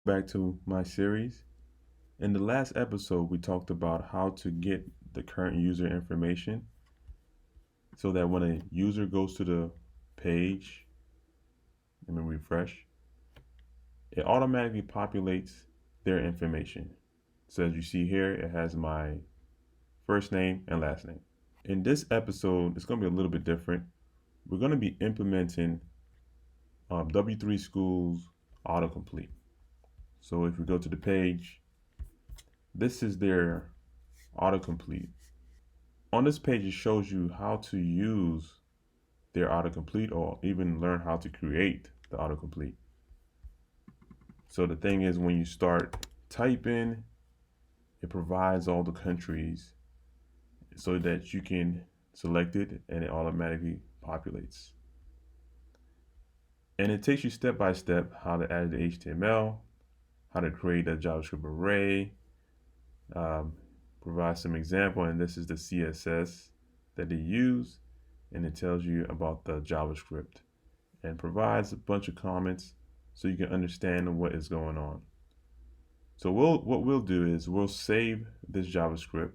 back to my series. In the last episode, we talked about how to get the current user information so that when a user goes to the page, let me refresh, it automatically populates their information. So as you see here, it has my first name and last name. In this episode, it's going to be a little bit different. We're going to be implementing w3Schools autocomplete. So if we go to the page, this is their autocomplete. On this page, it shows you how to use their autocomplete or even learn how to create the autocomplete. So the thing is, when you start typing, it provides all the countries so that you can select it and it automatically populates. And it takes you step by step how to add the HTML, how to create a JavaScript array, provide some example, and this is the CSS that they use, and it tells you about the JavaScript and provides a bunch of comments so you can understand what is going on. So what we'll do is we'll save this JavaScript,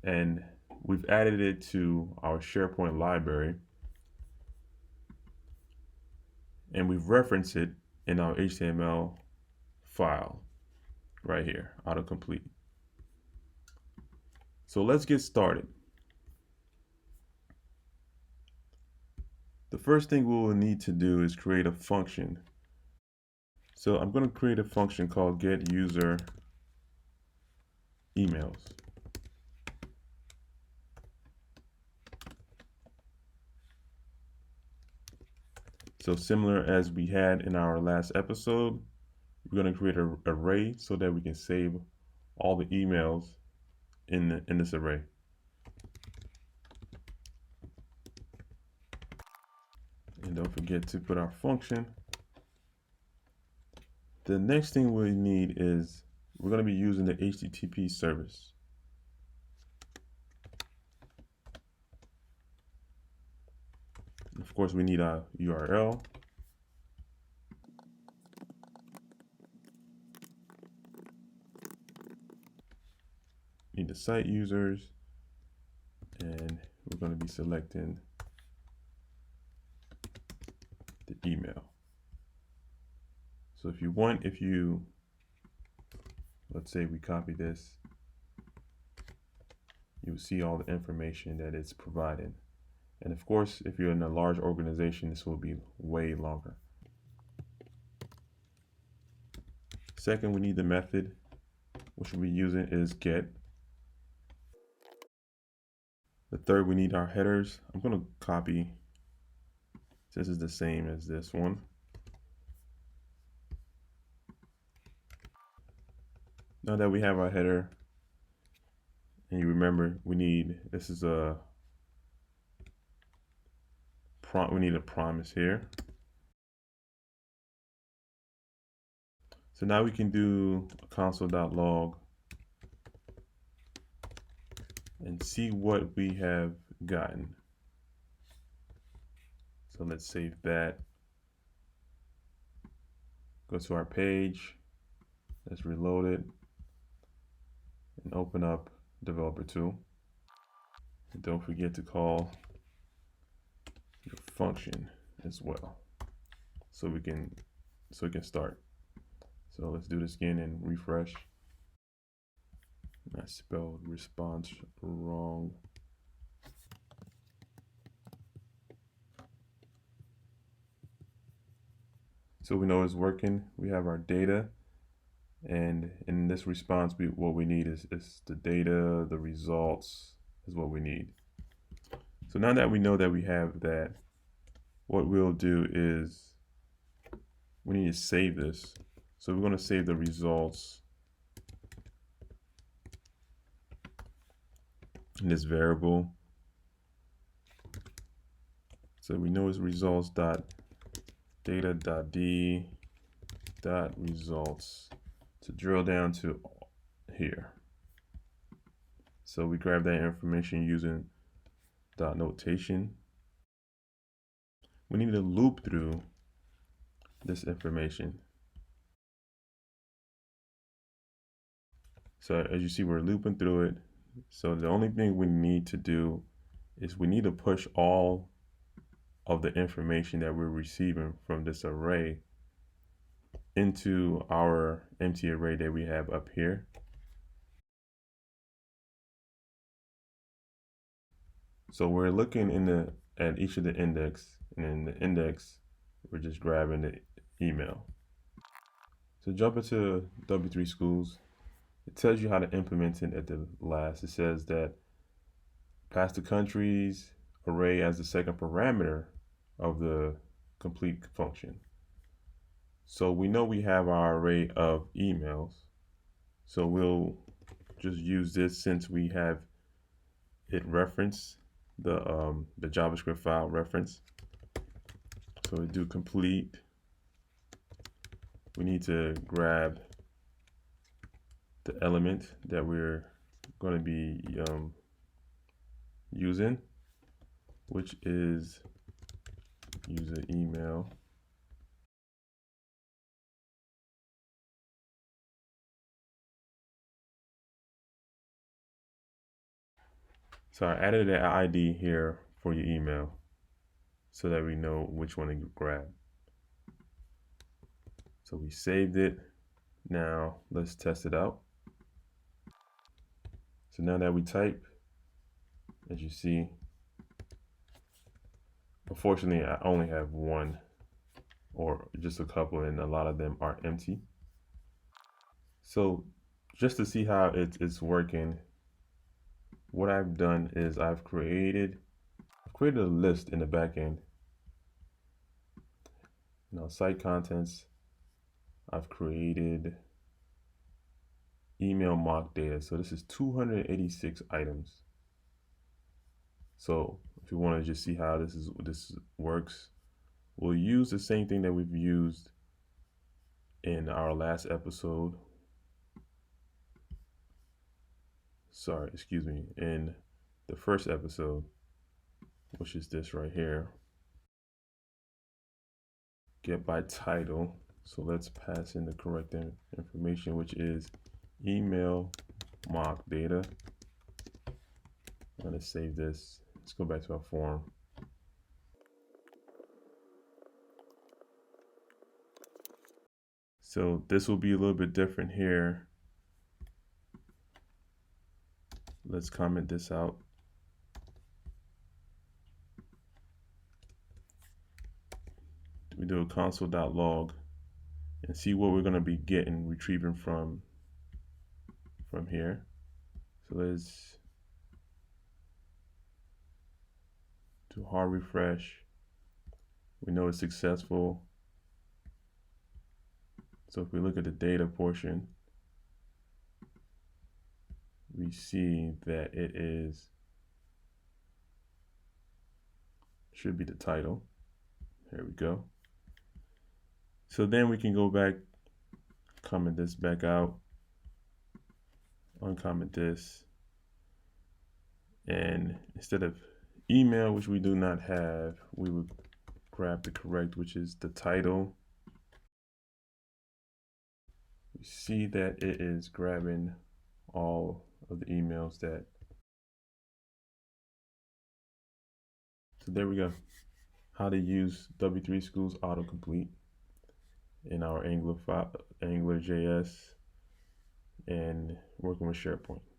and we've added it to our SharePoint library, and we've referenced it in our HTML file right here, autocomplete. So let's get started. The first thing we will need to do is create a function. So I'm going to create a function called getUserEmails. So similar as we had in our last episode, we're going to create an array so that we can save all the emails in this array. And don't forget to put our function. The next thing we need is we're going to be using the HTTP service. Of course, we need a URL. Need the site users, and we're going to be selecting the email. So let's say we copy this, you will see all the information that it's providing. And of course, if you're in a large organization, this will be way longer. Second, we need the method, which we'll be using is get. The third, we need our headers. I'm going to copy, since it's the same as this one. Now that we have our header, and you remember this is a prompt, we need a promise here. So now we can do console.log and see what we have gotten. So let's save that. Go to our page. Let's reload it and open up Developer Tool. And don't forget to call your function as well, so it can start. So let's do this again and refresh. I spelled response wrong. So we know it's working. We have our data, and in this response, what we need is the data, the results is what we need. So now that we know that we have that, what we'll do is we need to save this. So we're going to save the results in this variable. So we know it's results.data.d.results to drill down to here. So we grab that information using dot notation. We need to loop through this information. So as you see, we're looping through it. So the only thing we need to do is we need to push all of the information that we're receiving from this array into our empty array that we have up here. So we're looking at each of the index, and in the index, we're just grabbing the email. So jump into W3Schools. It tells you how to implement it at the last. It says that pass the countries array as the second parameter of the complete function. So we know we have our array of emails. So we'll just use this since we have it reference the JavaScript file reference. So we do complete. We need to grab the element that we're going to be using, which is user email. So I added an ID here for your email so that we know which one to grab. So we saved it. Now let's test it out. So now that we type, as you see, unfortunately I only have one or just a couple, and a lot of them are empty. So just to see how it's working, what I've done is I've created a list in the back end. Site contents, I've created email mock data. So this is 286 items. So if you want to just see how this works, we'll use the same thing that we've used in our last episode. Sorry, excuse me, in the first episode, which is this right here. Get by title. So let's pass in the correct information, which is email mock data. I'm going to save this. Let's go back to our form. So this will be a little bit different here. Let's comment this out. We do a console.log and see what we're going to be retrieving from here. So let's do hard refresh. We know it's successful. So if we look at the data portion, we see that should be the title. There we go. So then we can go back, comment this back out, uncomment this, and instead of email, which we do not have, we would grab the correct, which is the title. We see that it is grabbing all of the emails that. So there we go. How to use W3Schools autocomplete in our AngularJS and working with SharePoint.